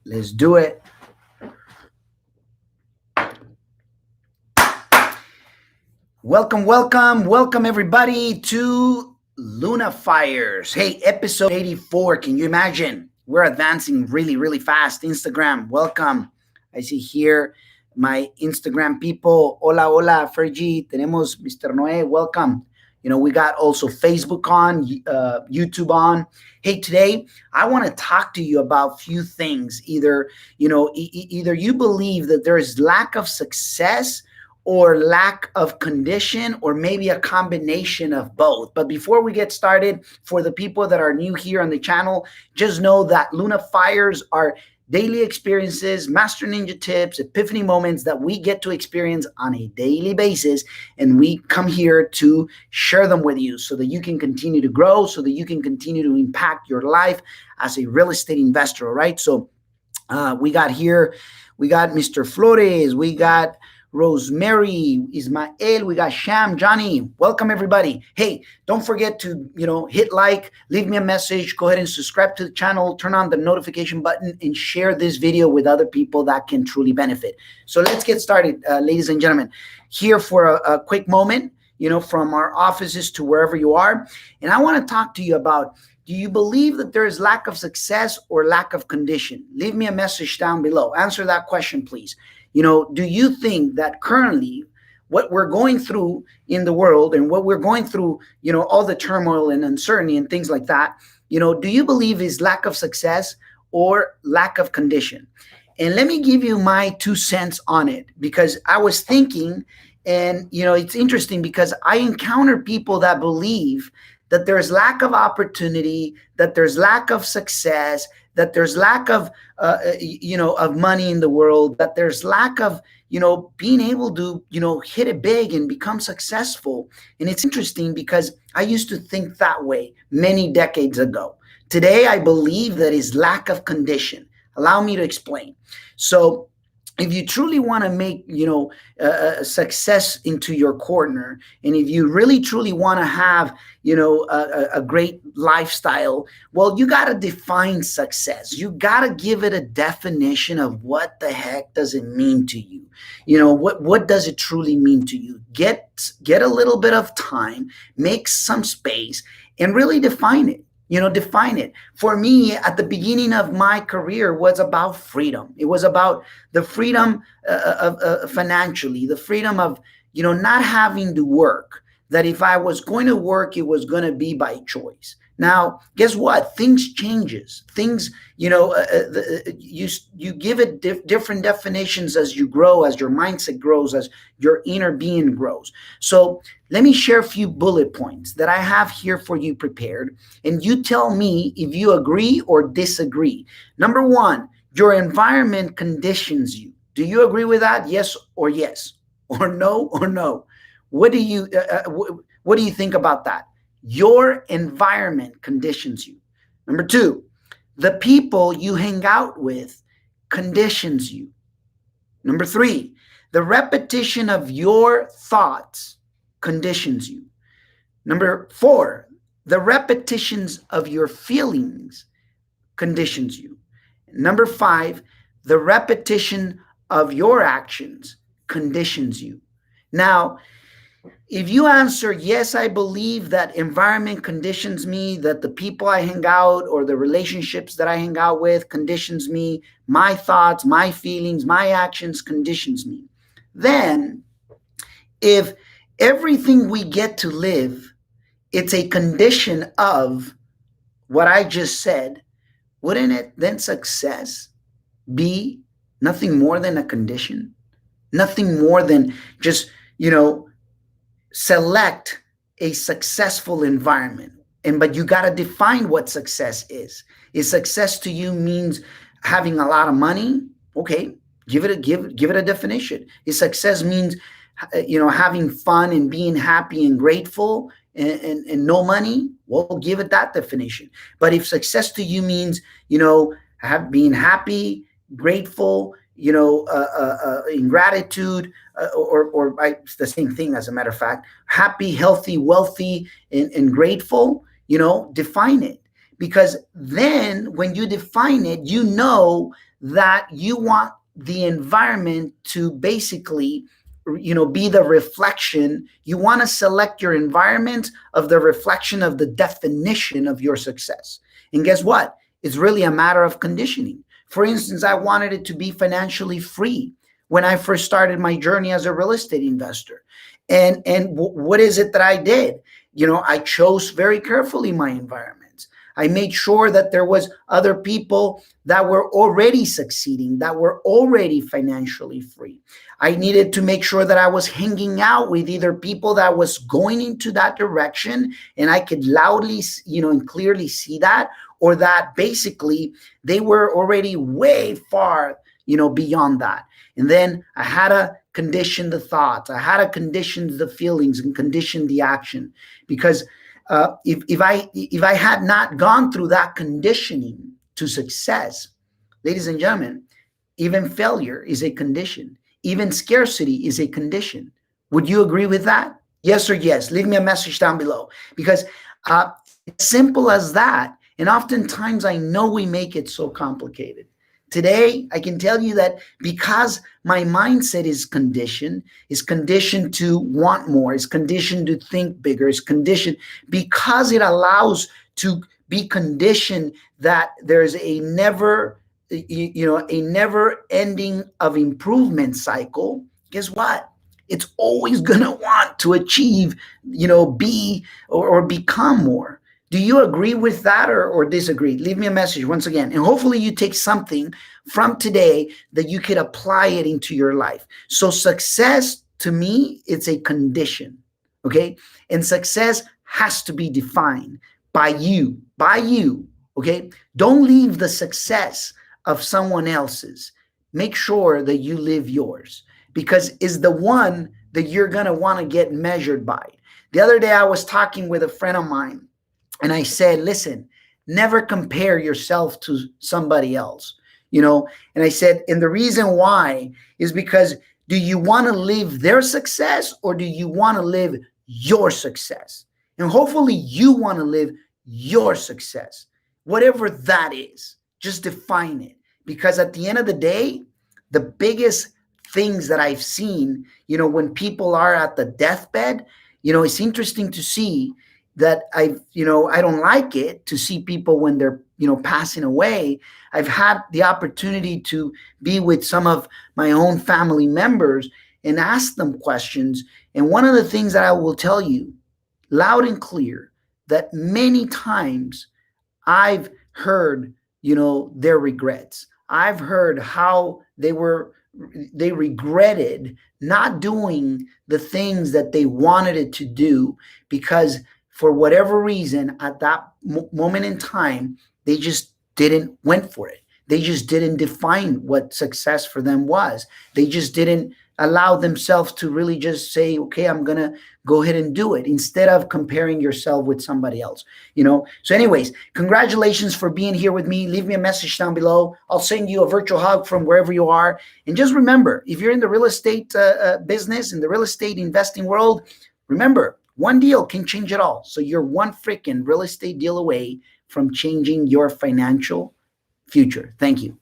Let's do it. Welcome everybody to Luna Fires. Hey, episode 84. Can you imagine? We're advancing really fast. Instagram, welcome. I see here my Instagram people. Hola, Fergie. Tenemos Mr. Noé, welcome. We got also Facebook on, YouTube on. Hey, today I want to talk to you about a few things. Either, either you believe that there is lack of success or lack of condition, or maybe a combination of both. But before we get started, for the people that are new here on the channel, just know that Luna Fires are daily experiences, master ninja tips, epiphany moments that we get to experience on a daily basis. And we come here to share them with you so that you can continue to grow, so that you can continue to impact your life as a real estate investor. All right. So we got Mr. Flores, we got Rosemary, Ismael, we got Sham, Johnny. Welcome everybody. Hey, don't forget to, hit like, leave me a message, go ahead and subscribe to the channel, turn on the notification button, and share this video with other people that can truly benefit. So let's get started, ladies and gentlemen. Here for a quick moment, from our offices to wherever you are. And I want to talk to you about, do you believe that there is lack of success or lack of condition? Leave me a message down below. Answer that question, please. Do you think that currently what we're going through in the world and what we're going through, all the turmoil and uncertainty and things like that, do you believe is lack of success or lack of condition? And let me give you my 2 cents on it, because I was thinking, and, it's interesting because I encounter people that believe that there's lack of opportunity, that there's lack of success, that there's lack of, of money in the world, that there's lack of, being able to, hit it big and become successful. And it's interesting because I used to think that way many decades ago. Today, I believe that is lack of condition. Allow me to explain. So if you truly want to make, success into your corner, and if you really truly want to have, a great lifestyle, well, you got to define success. You got to give it a definition of what the heck does it mean to you? What does it truly mean to you? Get a little bit of time, make some space, and really define it. Define it. For me, at the beginning of my career was about freedom. It was about the freedom of financially, the freedom of, not having to work, that if I was going to work, it was going to be by choice. Now, guess what? Things changes. Things, you give it different definitions as you grow, as your mindset grows, as your inner being grows. So let me share a few bullet points that I have here for you prepared, and you tell me if you agree or disagree. Number 1, your environment conditions you. Do you agree with that? Yes or yes, or no or no? What do you think about that? Your environment conditions you. Number 2, the people you hang out with conditions you. Number 3, the repetition of your thoughts conditions you. Number 4, the repetitions of your feelings conditions you. Number 5, the repetition of your actions conditions you. Now, if you answer, yes, I believe that environment conditions me, that the people I hang out or the relationships that I hang out with conditions me, my thoughts, my feelings, my actions conditions me, then if everything we get to live, it's a condition of what I just said, wouldn't it then success be nothing more than a condition? Nothing more than just, select a successful environment. But you got to define what success is. Is success to you means having a lot of money? Okay, give it a definition. Is success means, having fun and being happy and grateful and no money? Well, give it that definition. But if success to you means, being happy, grateful, in gratitude, or it's the same thing, as a matter of fact, happy, healthy, wealthy, and grateful, define it. Because then when you define it, that you want the environment to basically be the reflection. You want to select your environment of the reflection of the definition of your success. And guess what? It's really a matter of conditioning. For instance, I wanted it to be financially free when I first started my journey as a real estate investor. And what is it that I did? I chose very carefully my environments. I made sure that there was other people that were already succeeding, that were already financially free. I needed to make sure that I was hanging out with either people that was going into that direction and I could loudly, and clearly see that, or that basically they were already way far, beyond that. And then I had to condition the thoughts. I had to condition the feelings and condition the action, because if I had not gone through that conditioning to success, ladies and gentlemen, even failure is a condition. Even scarcity is a condition. Would you agree with that? Yes or yes? Leave me a message down below, because it's simple as that. And oftentimes I know we make it so complicated. Today, I can tell you that because my mindset is conditioned to want more, is conditioned to think bigger, is conditioned because it allows to be conditioned that there's a never ending of improvement cycle. Guess what? It's always going to want to achieve, be or become more. Do you agree with that, or disagree? Leave me a message once again. And hopefully you take something from today that you could apply it into your life. So success, to me, it's a condition. Okay. And success has to be defined by you, Okay. Don't leave the success of someone else's. Make sure that you live yours, because it's the one that you're going to want to get measured by. The other day I was talking with a friend of mine, and I said, listen, never compare yourself to somebody else, And I said, and the reason why is because, do you want to live their success, or do you want to live your success? And hopefully you want to live your success, whatever that is. Just define it. Because at the end of the day, the biggest things that I've seen, when people are at the deathbed, it's interesting to see that I don't like it to see people when they're, passing away. I've had the opportunity to be with some of my own family members and ask them questions. And one of the things that I will tell you loud and clear, that many times I've heard, their regrets. I've heard how they regretted not doing the things that they wanted it to do, because for whatever reason, at that moment in time, they just didn't went for it. They just didn't define what success for them was. They just didn't allow themselves to really just say, okay, I'm going to go ahead and do it, instead of comparing yourself with somebody else, So anyways, congratulations for being here with me. Leave me a message down below. I'll send you a virtual hug from wherever you are. And just remember, if you're in the real estate business, in the real estate investing world, remember, one deal can change it all. So you're one freaking real estate deal away from changing your financial future. Thank you.